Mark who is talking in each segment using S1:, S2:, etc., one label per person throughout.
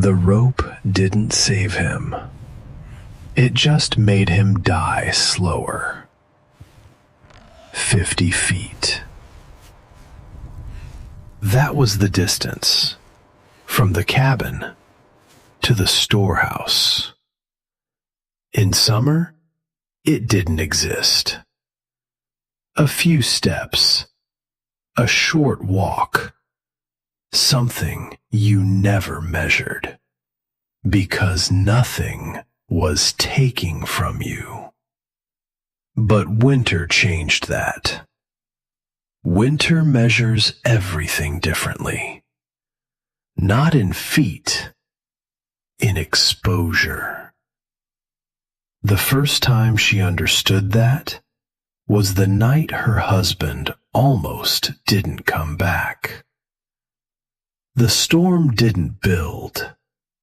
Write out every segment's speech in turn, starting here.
S1: The rope didn't save him. It just made him die slower. 50 feet. That was the distance from the cabin to the storehouse. In summer, it didn't exist. A few steps, a short walk, something you never measured, because nothing was taking from you. But winter changed that. Winter measures everything differently. Not in feet, in exposure. The first time she understood that was the night her husband almost didn't come back. The storm didn't build,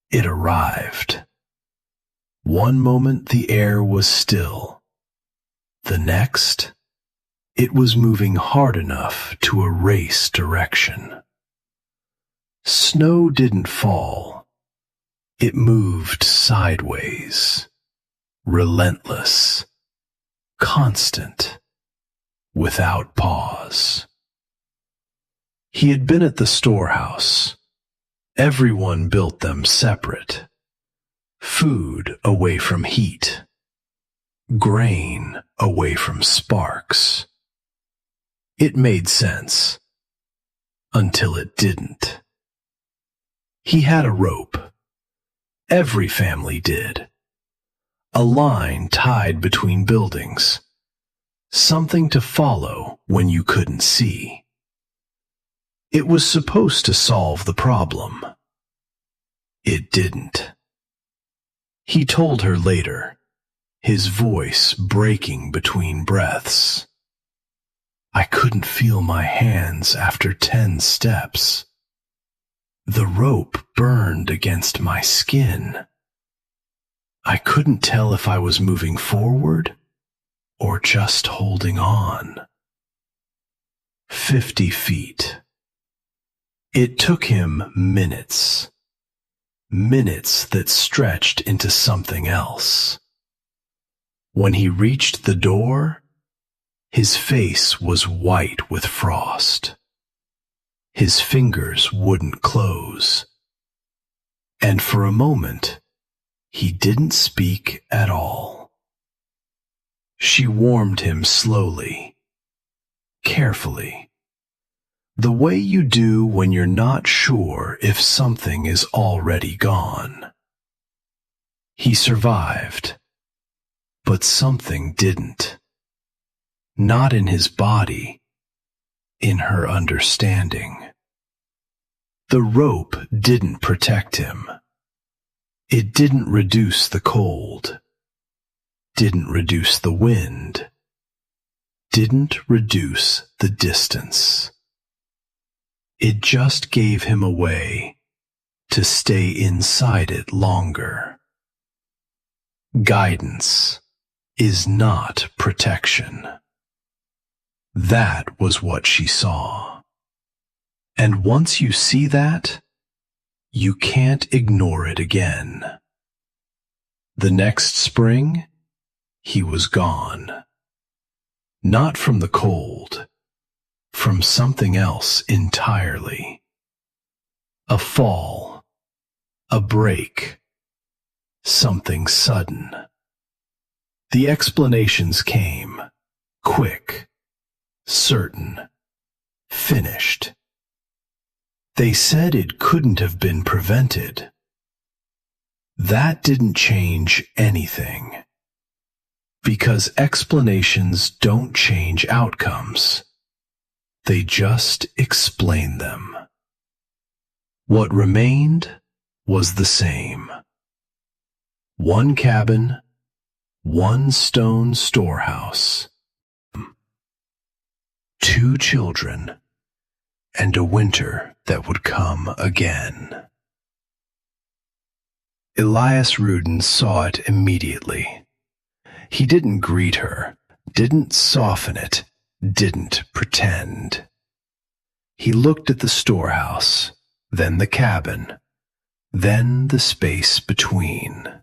S1: it arrived. One moment the air was still. The next, it was moving hard enough to erase direction. Snow didn't fall. It moved sideways, relentless, constant, without pause. He had been at the storehouse. Everyone built them separate. Food away from heat. Grain away from sparks. It made sense. Until it didn't. He had a rope. Every family did. A line tied between buildings. Something to follow when you couldn't see. It was supposed to solve the problem. It didn't. He told her later, his voice breaking between breaths. I couldn't feel my hands after 10 steps. The rope burned against my skin. I couldn't tell if I was moving forward or just holding on. 50 feet. It took him minutes. Minutes that stretched into something else. When he reached the door, his face was white with frost. His fingers wouldn't close. And for a moment, he didn't speak at all. She warmed him slowly, carefully, the way you do when you're not sure if something is already gone. He survived, but something didn't. Not in his body, in her understanding. The rope didn't protect him. It didn't reduce the cold, didn't reduce the wind, didn't reduce the distance. It just gave him a way to stay inside it longer. Guidance is not protection. That was what she saw. And once you see that, you can't ignore it again. The next spring, he was gone. Not from the cold, from something else entirely. A fall, a break, something sudden. The explanations came, quick, certain, finished. They said it couldn't have been prevented. That didn't change anything. Because explanations don't change outcomes. They just explain them. What remained was the same. One cabin, one stone storehouse. 2 children, and a winter that would come again. Elias Rudin saw it immediately. He didn't greet her, didn't soften it, didn't pretend. He looked at the storehouse, then the cabin, then the space between.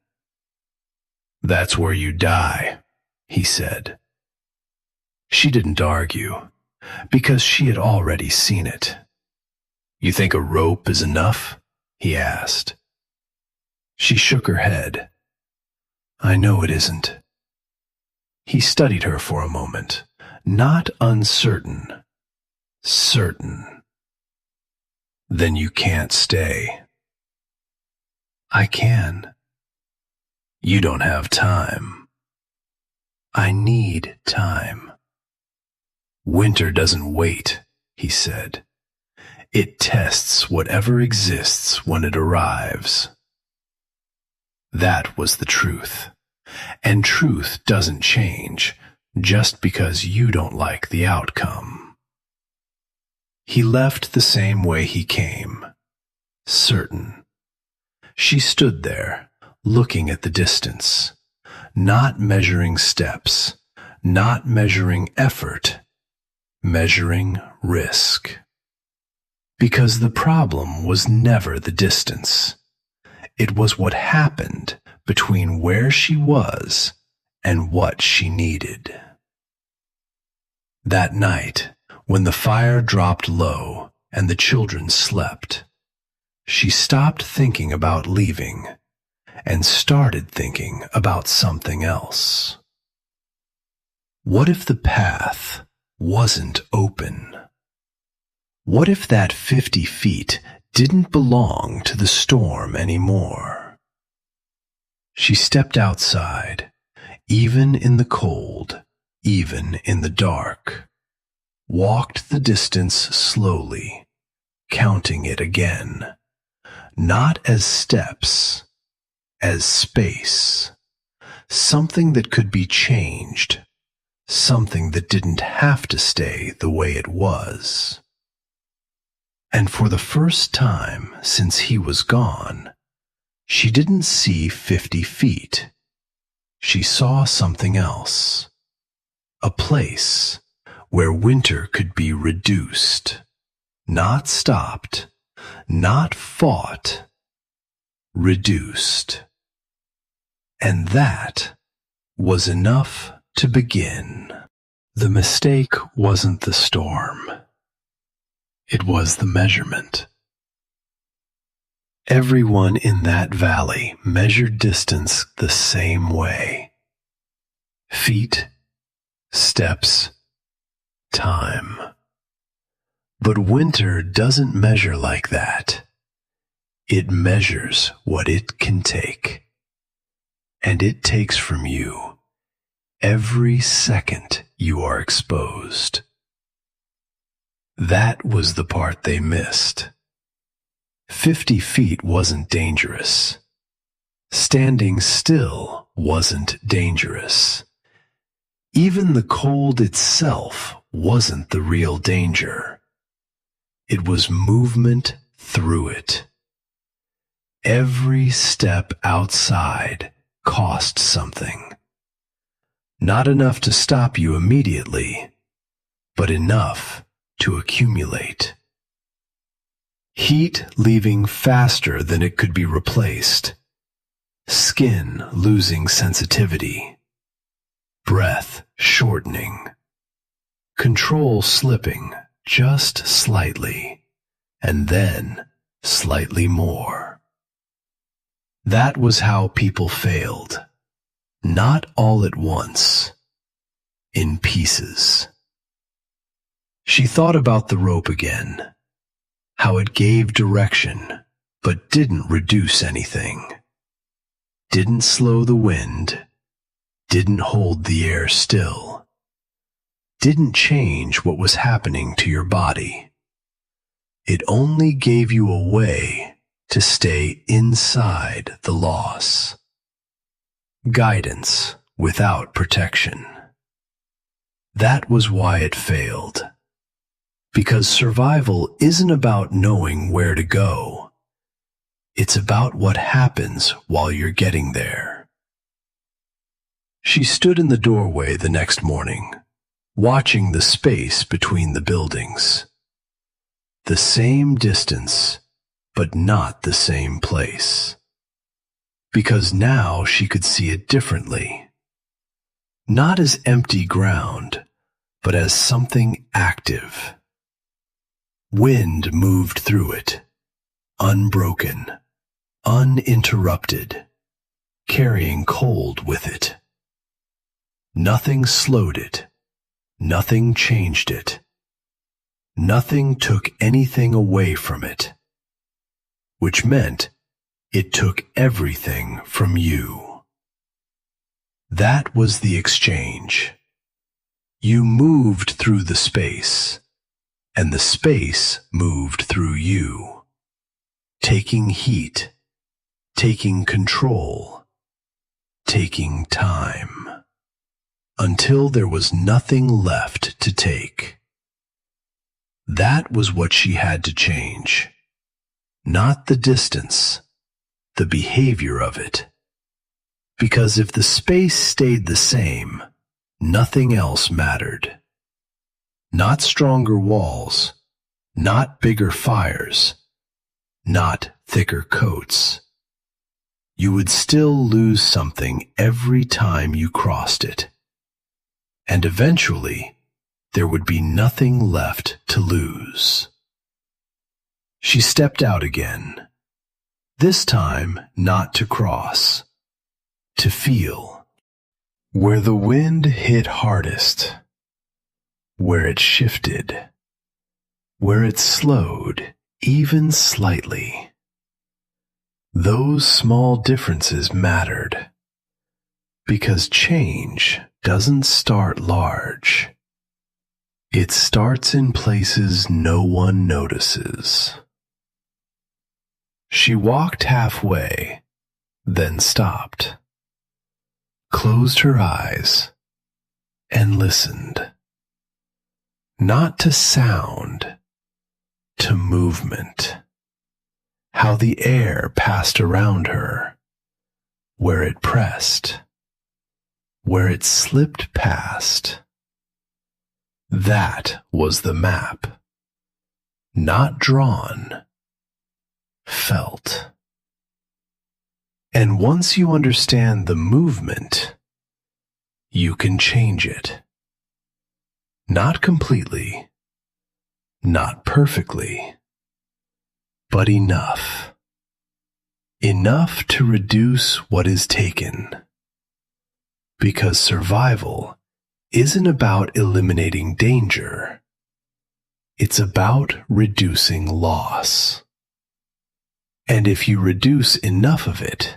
S1: "That's where you die," he said. She didn't argue, because she had already seen it. "You think a rope is enough?" he asked. She shook her head. "I know it isn't." He studied her for a moment, not uncertain, certain. "Then you can't stay." "I can." "You don't have time." "I need time." "Winter doesn't wait," he said. "It tests whatever exists when it arrives." That was the truth. And truth doesn't change just because you don't like the outcome. He left the same way he came, certain. She stood there, looking at the distance, not measuring steps, not measuring effort, measuring risk. Because the problem was never the distance. It was what happened between where she was and what she needed. That night, when the fire dropped low and the children slept, she stopped thinking about leaving and started thinking about something else. What if the path wasn't open? What if that 50 feet didn't belong to the storm anymore? She stepped outside, even in the cold, even in the dark, walked the distance slowly, counting it again, not as steps, as space, something that could be changed, something that didn't have to stay the way it was. And for the first time since he was gone, she didn't see 50 feet. She saw something else. A place where winter could be reduced, not stopped, not fought, reduced. And that was enough to begin. The mistake wasn't the storm. It was the measurement. Everyone in that valley measured distance the same way. Feet, steps, time. But winter doesn't measure like that. It measures what it can take. And it takes from you every second you are exposed. That was the part they missed. 50 feet wasn't dangerous. Standing still wasn't dangerous. Even the cold itself wasn't the real danger. It was movement through it. Every step outside cost something. Not enough to stop you immediately, but enough to accumulate. Heat leaving faster than it could be replaced. Skin losing sensitivity. Breath shortening. Control slipping just slightly, and then slightly more. That was how people failed. Not all at once. In pieces. She thought about the rope again, how it gave direction, but didn't reduce anything, didn't slow the wind, didn't hold the air still, didn't change what was happening to your body. It only gave you a way to stay inside the loss. Guidance without protection. That was why it failed. Because survival isn't about knowing where to go. It's about what happens while you're getting there. She stood in the doorway the next morning, watching the space between the buildings. The same distance, but not the same place. Because now she could see it differently. Not as empty ground, but as something active. Wind moved through it, unbroken, uninterrupted, carrying cold with it. Nothing slowed it, nothing changed it, nothing took anything away from it, which meant it took everything from you. That was the exchange. You moved through the space, and the space moved through you, taking heat, taking control, taking time, until there was nothing left to take. That was what she had to change, not the distance, the behavior of it. Because if the space stayed the same, nothing else mattered. Not stronger walls, not bigger fires, not thicker coats. You would still lose something every time you crossed it. And eventually, there would be nothing left to lose. She stepped out again, this time not to cross, to feel. Where the wind hit hardest, where it shifted, where it slowed even slightly. Those small differences mattered, because change doesn't start large. It starts in places no one notices. She walked halfway, then stopped, closed her eyes, and listened. Not to sound, to movement. How the air passed around her, where it pressed, where it slipped past. That was the map. Not drawn, felt. And once you understand the movement, you can change it. Not completely, not perfectly, but enough. Enough to reduce what is taken. Because survival isn't about eliminating danger. It's about reducing loss. And if you reduce enough of it,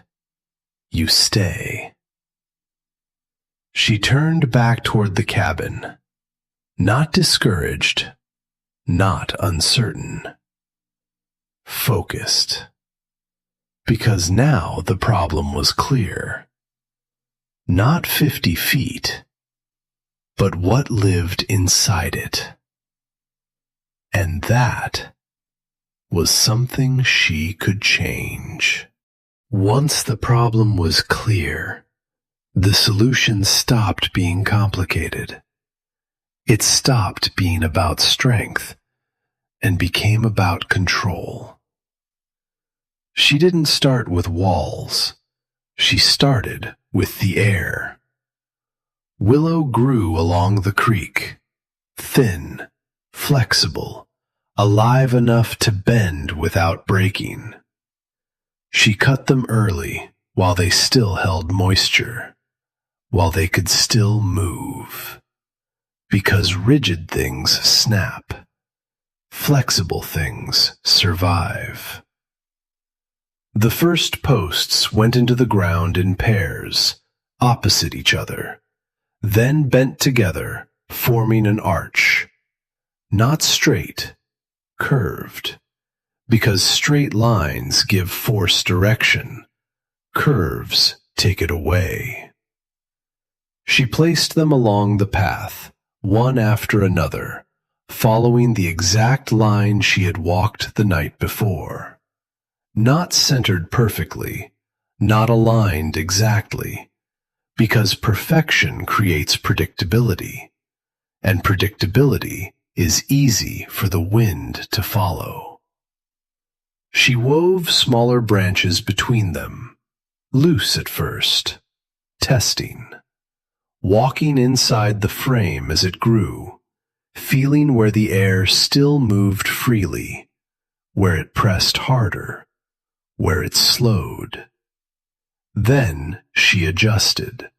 S1: you stay. She turned back toward the cabin, not discouraged, not uncertain, focused. Because now the problem was clear. Not 50 feet, but what lived inside it. And that was something she could change. Once the problem was clear, the solution stopped being complicated. It stopped being about strength and became about control. She didn't start with walls. She started with the air. Willow grew along the creek, thin, flexible, alive enough to bend without breaking. She cut them early while they still held moisture, while they could still move. Because rigid things snap, flexible things survive. The first posts went into the ground in pairs, opposite each other, then bent together, forming an arch. Not straight, curved, because straight lines give force direction, curves take it away. She placed them along the path, one after another, following the exact line she had walked the night before. Not centered perfectly, not aligned exactly, because perfection creates predictability, and predictability is easy for the wind to follow. She wove smaller branches between them, loose at first, testing, walking inside the frame as it grew, feeling where the air still moved freely, where it pressed harder, where it slowed. Then she adjusted,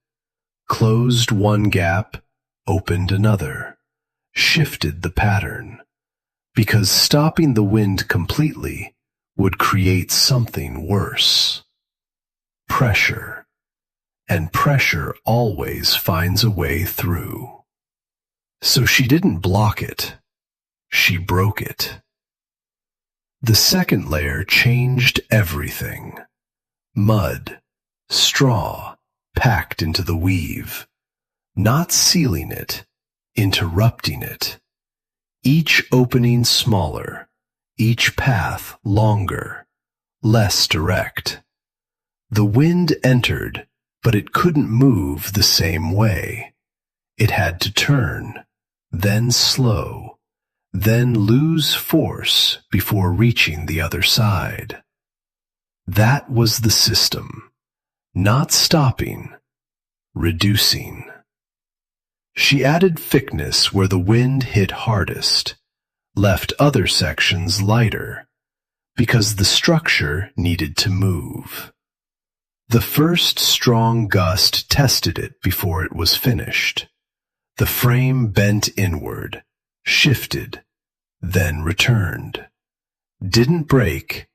S1: closed one gap, opened another, shifted the pattern, because stopping the wind completely would create something worse. Pressure, and pressure always finds a way through. So she didn't block it, she broke it. The second layer changed everything. Mud, straw, packed into the weave, not sealing it, interrupting it. Each opening smaller, each path longer, less direct. The wind entered, but it couldn't move the same way. It had to turn, then slow, then lose force before reaching the other side. That was the system, not stopping, reducing. She added thickness where the wind hit hardest, left other sections lighter, because the structure needed to move. The first strong gust tested it before it was finished. The frame bent inward, shifted, then returned. Didn't break,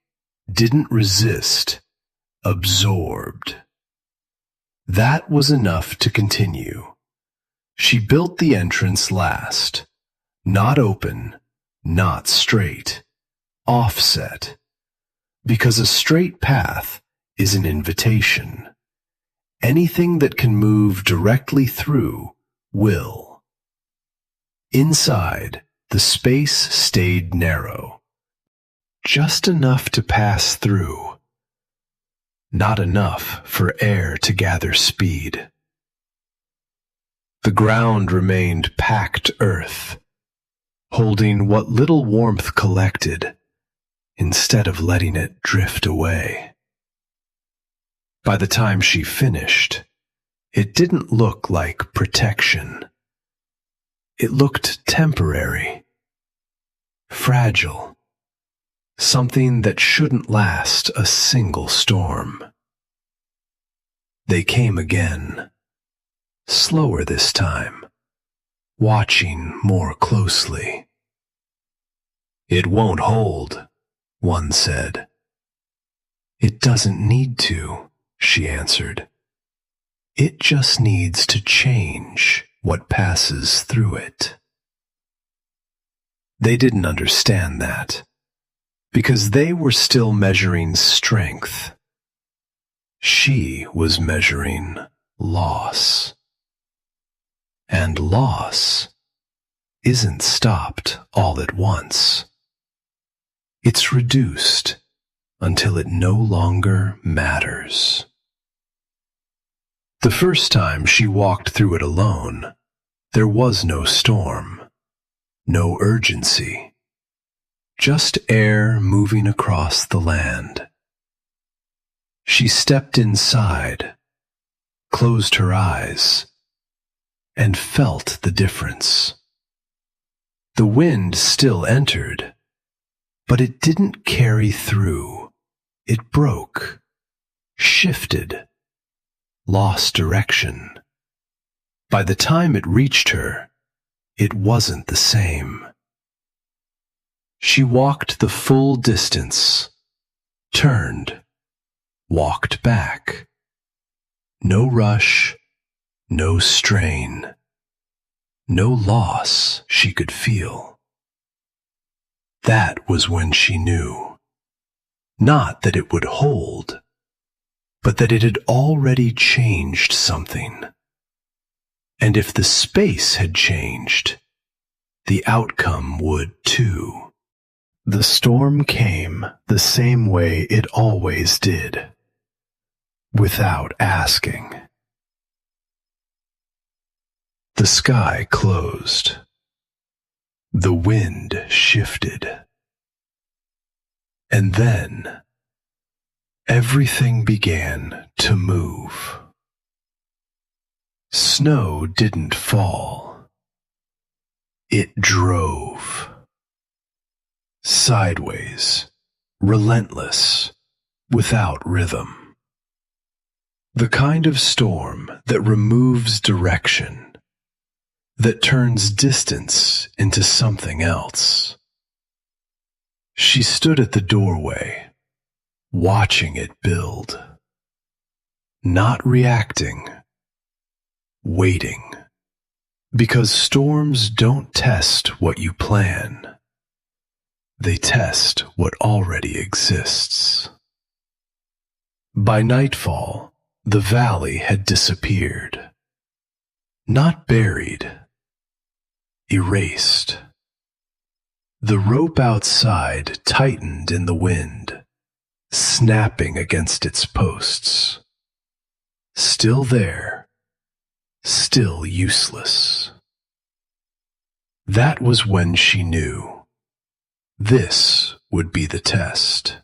S1: didn't resist, absorbed. That was enough to continue. She built the entrance last, not open, not straight, offset, because a straight path is an invitation. Anything that can move directly through will. Inside, the space stayed narrow, just enough to pass through, not enough for air to gather speed. The ground remained packed earth, holding what little warmth collected, instead of letting it drift away. By the time she finished, it didn't look like protection. It looked temporary, fragile, something that shouldn't last a single storm. They came again, slower this time, watching more closely. "It won't hold," one said. "It doesn't need to," she answered. "It just needs to change what passes through it." They didn't understand that, because they were still measuring strength. She was measuring loss. And loss isn't stopped all at once. It's reduced until it no longer matters. The first time she walked through it alone, there was no storm, no urgency, just air moving across the land. She stepped inside, closed her eyes, and felt the difference. The wind still entered, but it didn't carry through. It broke, shifted, lost direction. By the time it reached her, it wasn't the same. She walked the full distance, turned, walked back. No rush, no strain, no loss she could feel. That was when she knew, not that it would hold, but that it had already changed something. And if the space had changed, the outcome would too. The storm came the same way it always did, without asking. The sky closed. The wind shifted. And then everything began to move. Snow didn't fall. It drove. Sideways, relentless, without rhythm. The kind of storm that removes direction, that turns distance into something else. She stood at the doorway, watching it build. Not reacting, waiting. Because storms don't test what you plan. They test what already exists. By nightfall, the valley had disappeared. Not buried, erased. The rope outside tightened in the wind, snapping against its posts. Still there, still useless. That was when she knew this would be the test.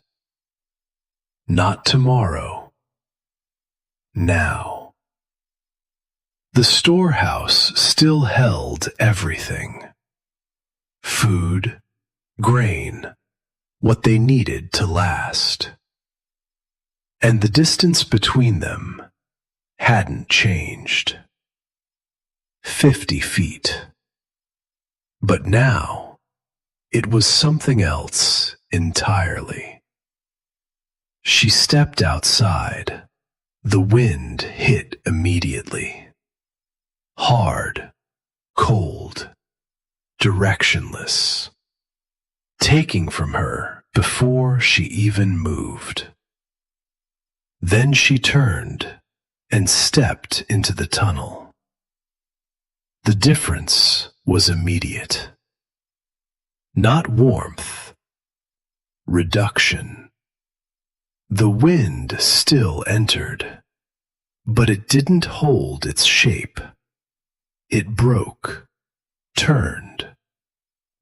S1: Not tomorrow, now. The storehouse still held everything. Food, grain, what they needed to last. And the distance between them hadn't changed. 50 feet. But now, it was something else entirely. She stepped outside. The wind hit immediately. Hard, cold, directionless, taking from her before she even moved. Then she turned and stepped into the tunnel. The difference was immediate. Not warmth, reduction. The wind still entered, but it didn't hold its shape. It broke, turned,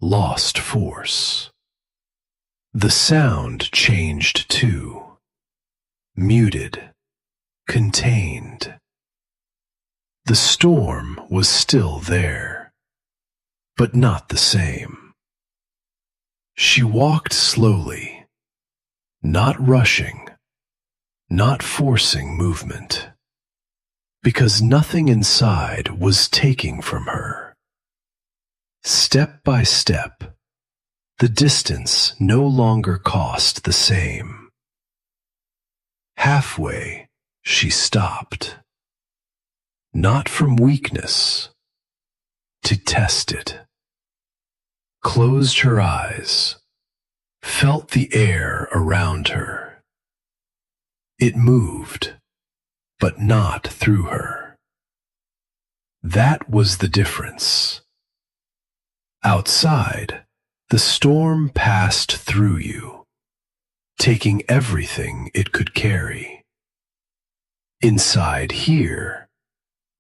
S1: lost force. The sound changed too. Muted, contained. The storm was still there, but not the same. She walked slowly, not rushing, not forcing movement, because nothing inside was taking from her. Step by step, the distance no longer cost the same. Halfway, she stopped. Not from weakness, to test it. Closed her eyes, felt the air around her. It moved, but not through her. That was the difference. Outside, the storm passed through you, taking everything it could carry. Inside here,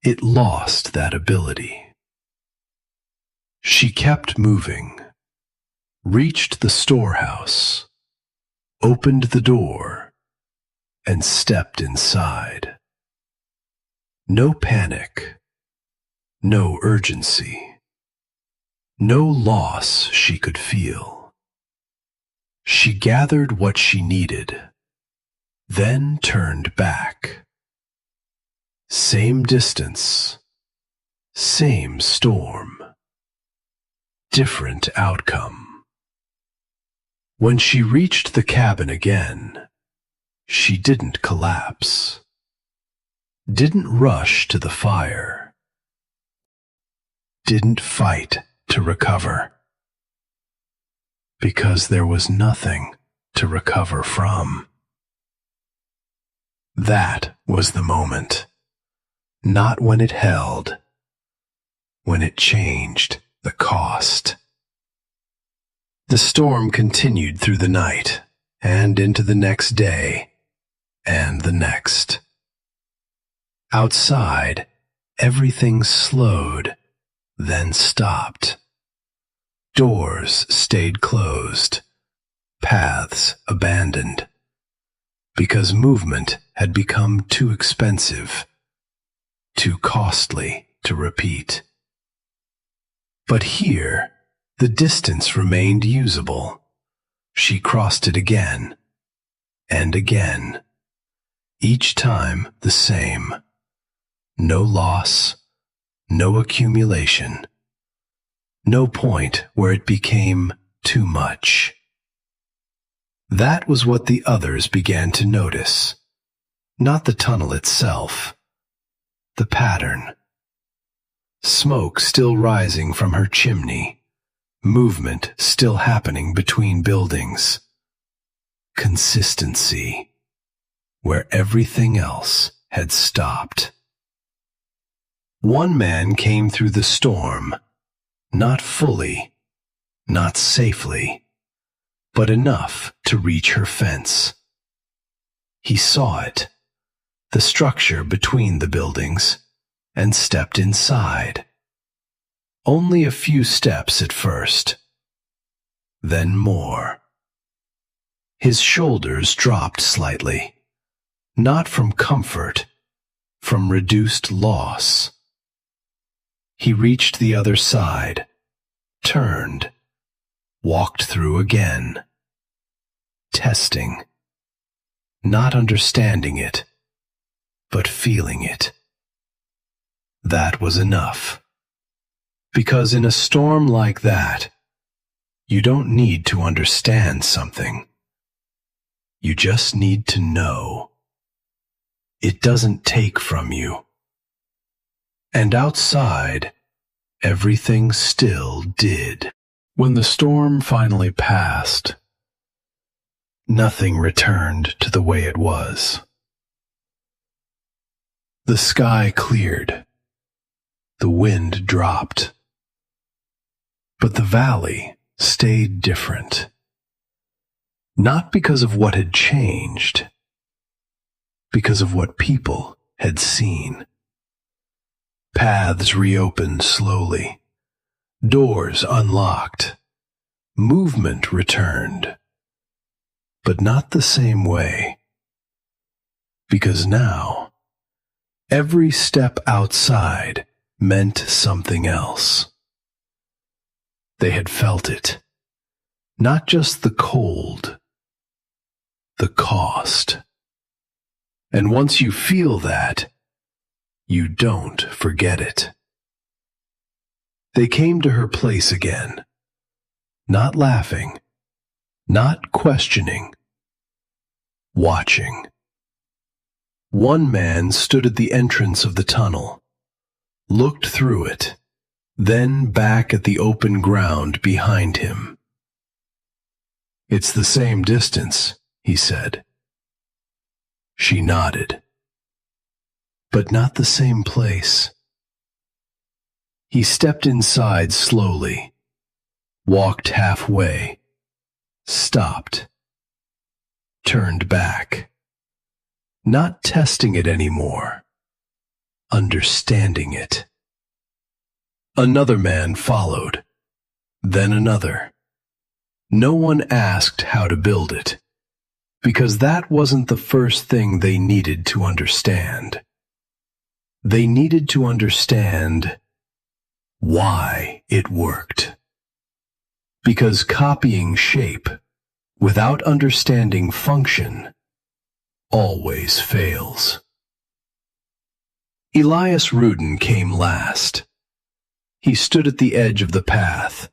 S1: it lost that ability. She kept moving, reached the storehouse, opened the door, and stepped inside. No panic, no urgency, no loss she could feel. She gathered what she needed, then turned back. Same distance, same storm, different outcome. When she reached the cabin again, she didn't collapse, didn't rush to the fire, didn't fight to recover, because there was nothing to recover from. That was the moment. Not when it held, when it changed the cost. The storm continued through the night and into the next day and the next. Outside, everything slowed, then stopped. Doors stayed closed, paths abandoned, because movement had become too expensive, too costly to repeat. But here, the distance remained usable. She crossed it again, and again, each time the same. No loss, no accumulation, no point where it became too much. That was what the others began to notice. Not the tunnel itself, the pattern. Smoke still rising from her chimney, movement still happening between buildings. Consistency, where everything else had stopped. One man came through the storm, not fully, not safely, but enough to reach her fence. He saw it, the structure between the buildings, and stepped inside. Only a few steps at first, then more. His shoulders dropped slightly, not from comfort, from reduced loss. He reached the other side, turned, walked through again, testing, not understanding it, but feeling it. That was enough. Because in a storm like that, you don't need to understand something. You just need to know. It doesn't take from you. And outside, everything still did. When the storm finally passed, nothing returned to the way it was. The sky cleared. The wind dropped. But the valley stayed different. Not because of what had changed, because of what people had seen. Paths reopened slowly. Doors unlocked. Movement returned. But not the same way. Because now, every step outside meant something else. They had felt it. Not just the cold, the cost. And once you feel that, you don't forget it. They came to her place again, not laughing, not questioning, watching. One man stood at the entrance of the tunnel, looked through it, then back at the open ground behind him. "It's the same distance," he said. She nodded. But not the same place. He stepped inside slowly, walked halfway, stopped, turned back, not testing it anymore, understanding it. Another man followed, then another. No one asked how to build it, because that wasn't the first thing they needed to understand. They needed to understand why it worked. Because copying shape without understanding function always fails. Elias Rudin came last. He stood at the edge of the path,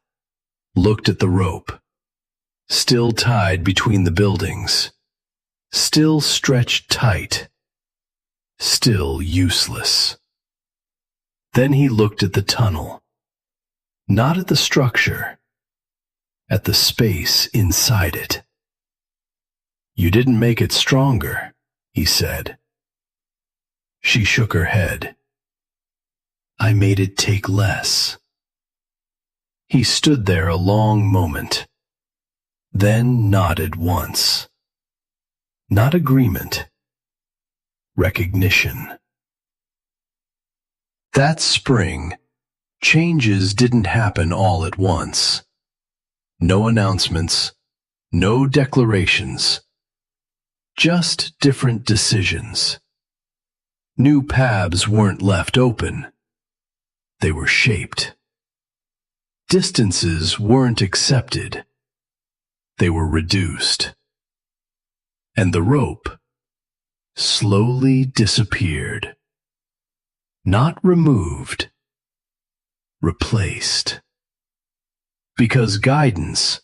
S1: looked at the rope, still tied between the buildings, still stretched tight, still useless. Then he looked at the tunnel, not at the structure, at the space inside it. "You didn't make it stronger," he said. She shook her head. "I made it take less." He stood there a long moment, then nodded once. Not agreement, recognition. That spring, changes didn't happen all at once. No announcements, No declarations. Just different decisions. New paths weren't left open. They were shaped. Distances weren't accepted. They were reduced. And the rope slowly disappeared. Not removed, replaced. Because guidance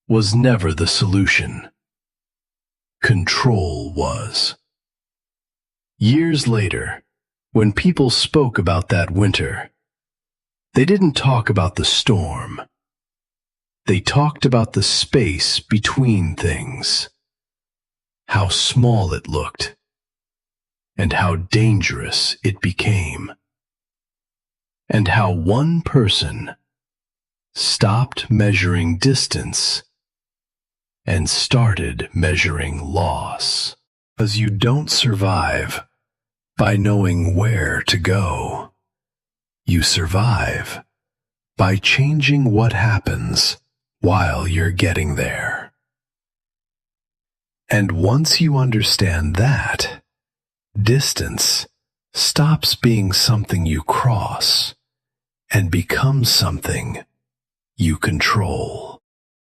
S1: was never the solution. Control was. Years later, when people spoke about that winter, they didn't talk about the storm. They talked about the space between things, how small it looked, and how dangerous it became, and how one person stopped measuring distance and started measuring loss. Because you don't survive by knowing where to go. You survive by changing what happens while you're getting there. And once you understand that, distance stops being something you cross and becomes something you control.